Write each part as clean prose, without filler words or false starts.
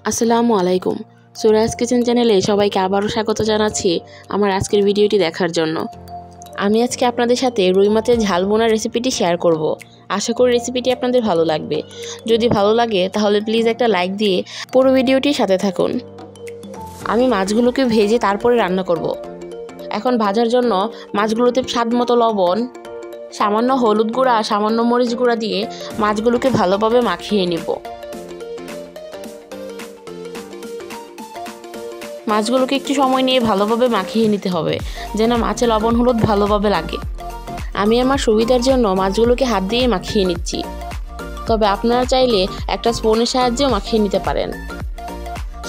আসসালামু আলাইকুম। সুরাজ কিচেন চ্যানেলে সবাইকে আবারও স্বাগত জানাচ্ছি আমার আজকের ভিডিওটি দেখার জন্য। আমি আজকে আপনাদের সাথে রুই মাছের ঝাল বোনার রেসিপিটি শেয়ার করব। আশা করি রেসিপিটি আপনাদের ভালো লাগবে। যদি ভালো লাগে তাহলে প্লিজ একটা লাইক দিয়ে পুরো ভিডিওটির সাথে থাকুন। আমি মাছগুলোকে ভেজে তারপরে রান্না করব। এখন ভাজার জন্য মাছগুলোতে স্বাদমতো লবণ, সামান্য হলুদ গুঁড়া, সামান্য মরিচ গুঁড়া দিয়ে মাছগুলোকে ভালোভাবে মাখিয়ে নিব। মাছগুলোকে একটু সময় নিয়ে ভালোভাবে মাখিয়ে নিতে হবে যেন মাছে লবণ হলুদ ভালোভাবে লাগে। আমি আমার সুবিধার জন্য মাছগুলোকে হাত দিয়ে মাখিয়ে নিচ্ছি, তবে আপনারা চাইলে একটা স্পুনের সাহায্যেও মাখিয়ে নিতে পারেন।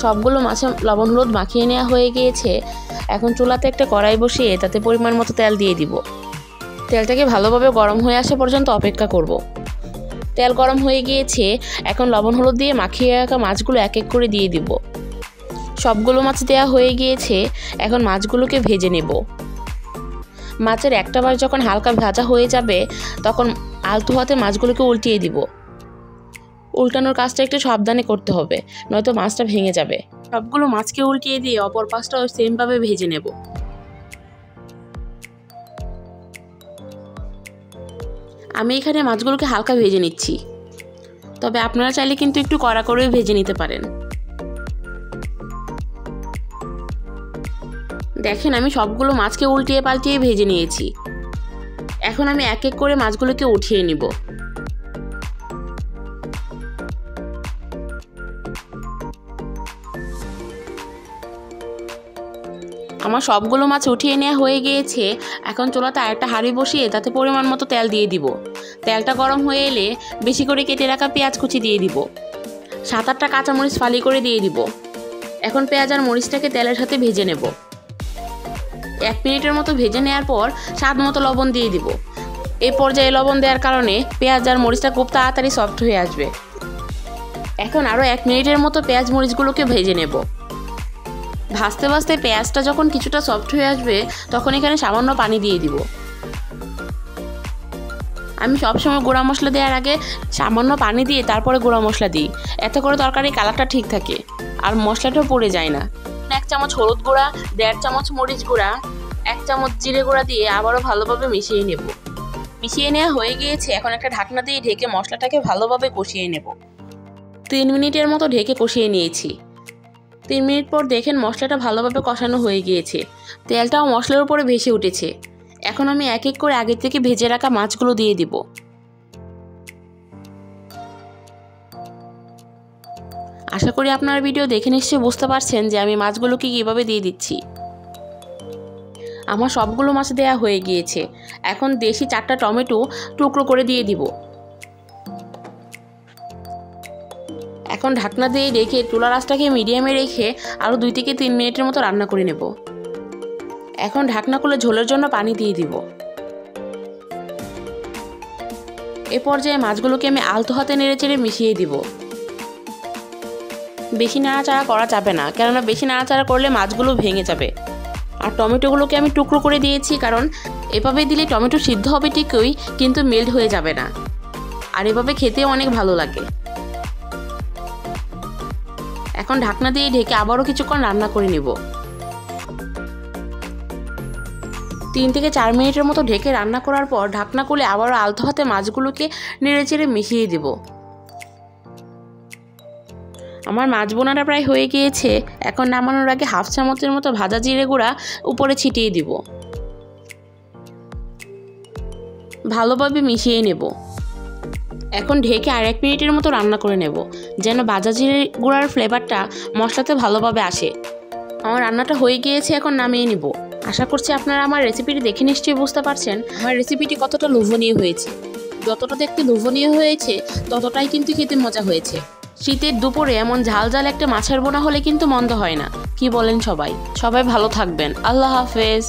সবগুলো মাছে লবণ হলুদ মাখিয়ে নেওয়া হয়ে গিয়েছে। এখন চুলাতে একটা কড়াই বসিয়ে তাতে পরিমাণ মতো তেল দিয়ে দিব। তেলটাকে ভালোভাবে গরম হয়ে আসা পর্যন্ত অপেক্ষা করব। তেল গরম হয়ে গিয়েছে। এখন লবণ হলুদ দিয়ে মাখিয়ে রাখা মাছগুলো এক এক করে দিয়ে দিব। সবগুলো মাছ দেওয়া হয়ে গিয়েছে। এখন মাছগুলোকে ভেজে নেব। মাছের একটা বার যখন হালকা ভাজা হয়ে যাবে তখন আলতো হাতে মাছগুলোকে উল্টিয়ে দিব। উল্টানোর কাজটা একটু সাবধানে করতে হবে, নয়তো মাছটা ভেঙে যাবে। সবগুলো মাছকে উল্টিয়ে দিয়ে অপর পাশটাও সেমভাবে ভেজে নেব। আমি এখানে মাছগুলোকে হালকা ভেজে নিচ্ছি, তবে আপনারা চাইলে কিন্তু একটু কড়া করেও ভেজে নিতে পারেন। দেখেন আমি সবগুলো মাছকে উল্টিয়ে পাল্টিয়ে ভেজে নিয়েছি। এখন আমি এক এক করে মাছগুলোকে উঠিয়ে নিব। আমার সবগুলো মাছ উঠিয়ে নেওয়া হয়ে গিয়েছে। এখন চুলাতে আরেকটা হাঁড়ি বসিয়ে তাতে পরিমাণ মতো তেল দিয়ে দিব। তেলটা গরম হয়ে এলে বেশি করে কেটে রাখা পেঁয়াজ কুচি দিয়ে দিব। 7-8টা কাঁচামরিচ ফালি করে দিয়ে দিব। এখন পেঁয়াজ আর মরিচটাকে তেলের সাথে ভেজে নেব। 1 মিনিটের মতো ভেজে নেওয়ার পর স্বাদ মতো লবণ দিয়ে দিব। এই পর্যায়ে লবণ দেওয়ার কারণে পেঁয়াজ আর মরিচটা খুব তাড়াতাড়ি সফট হয়ে আসবে। এখন আরও 1 মিনিটের মতো পেঁয়াজ মরিচগুলোকে ভেজে নেব। ভাজতে ভাজতে পেঁয়াজটা যখন কিছুটা সফট হয়ে আসবে তখন এখানে সামান্য পানি দিয়ে দিব। আমি সবসময় গুঁড়া মশলা দেওয়ার আগে সামান্য পানি দিয়ে তারপরে গুঁড়া মশলা দিই, এতে করে তরকারির কালারটা ঠিক থাকে আর মশলাটাও পড়ে যায় না। 1 চামচ হলুদ গুঁড়া, 1.5 চামচ মরিচ গুঁড়া, 1 চামচ জিরে গুঁড়া দিয়ে আবারও ভালোভাবে মিশিয়ে নেব। মিশিয়ে নেওয়া হয়ে গিয়েছে। এখন একটা ঢাকনা দিয়ে ঢেকে মশলাটাকে ভালোভাবে কষিয়ে নেব। 3 মিনিটের মতো ঢেকে কষিয়ে নিয়েছি। 3 মিনিট পর দেখেন মশলাটা ভালোভাবে কষানো হয়ে গিয়েছে। তেলটাও মশলার উপরে ভেসে উঠেছে। এখন আমি এক এক করে আগে থেকে ভেজে রাখা মাছগুলো দিয়ে দিব। আশা করি আপনার ভিডিও দেখে নিশ্চয়ই বুঝতে পারছেন যে আমি মাছগুলোকে কীভাবে দিয়ে দিচ্ছি। আমার সবগুলো মাছ দেওয়া হয়ে গিয়েছে। এখন দেশি 4টা টমেটো টুকরো করে দিয়ে দিব। এখন ঢাকনা দিয়ে রেখে চুলার আঁচটাকে মিডিয়ামে রেখে আরও 2 থেকে 3 মিনিটের মতো রান্না করে নেব। এখন ঢাকনা খুলে ঝোলের জন্য পানি দিয়ে দিব। এ পর্যায়ে মাছগুলোকে আমি আলতো হাতে নেড়েচেড়ে মিশিয়ে দিব। বেশি নাড়াচাড়া করা যাবে না, কেননা বেশি নাড়াচাড়া করলে মাছগুলো ভেঙে যাবে। আর টমেটোগুলোকে আমি টুকরো করে দিয়েছি, কারণ এভাবে দিলে টমেটো সিদ্ধ হবে ঠিকই, কিন্তু মেল্ট হয়ে যাবে না, আর এভাবে খেতেও অনেক ভালো লাগে। এখন ঢাকনা দিয়ে ঢেকে আবারও কিছুক্ষণ রান্না করে নেব। 3 থেকে 4 মিনিটের মতো ঢেকে রান্না করার পর ঢাকনা খুলে আবারও আলতো হাতে মাছগুলোকে নেড়েচেড়ে মিশিয়ে দেব। আমার মাছ বোনাটা প্রায় হয়ে গিয়েছে। এখন নামানোর আগে 1/2 চামচের মতো ভাজা জিরে গুঁড়া উপরে ছিটিয়ে দিব। ভালোভাবে মিশিয়ে নেব। এখন ঢেকে আর 1 মিনিটের মতো রান্না করে নেব, যেন ভাজা জিরে গুঁড়ার ফ্লেভারটা মশলাতে ভালোভাবে আসে। আমার রান্নাটা হয়ে গিয়েছে, এখন নামিয়ে নিব। আশা করছি আপনারা আমার রেসিপিটি দেখে নিশ্চয়ই বুঝতে পারছেন আমার রেসিপিটি কতটা লোভনীয় হয়েছে। যতটা দেখতে লোভনীয় হয়েছে ততটাই কিন্তু খেতে মজা হয়েছে। শীতের দুপুরে এমন ঝাল ঝাল একটা মাছের বোনা হলে কিন্তু মন্দ হয় না। কি বলেন সবাই? সবাই ভালো থাকবেন। আল্লাহ হাফেজ।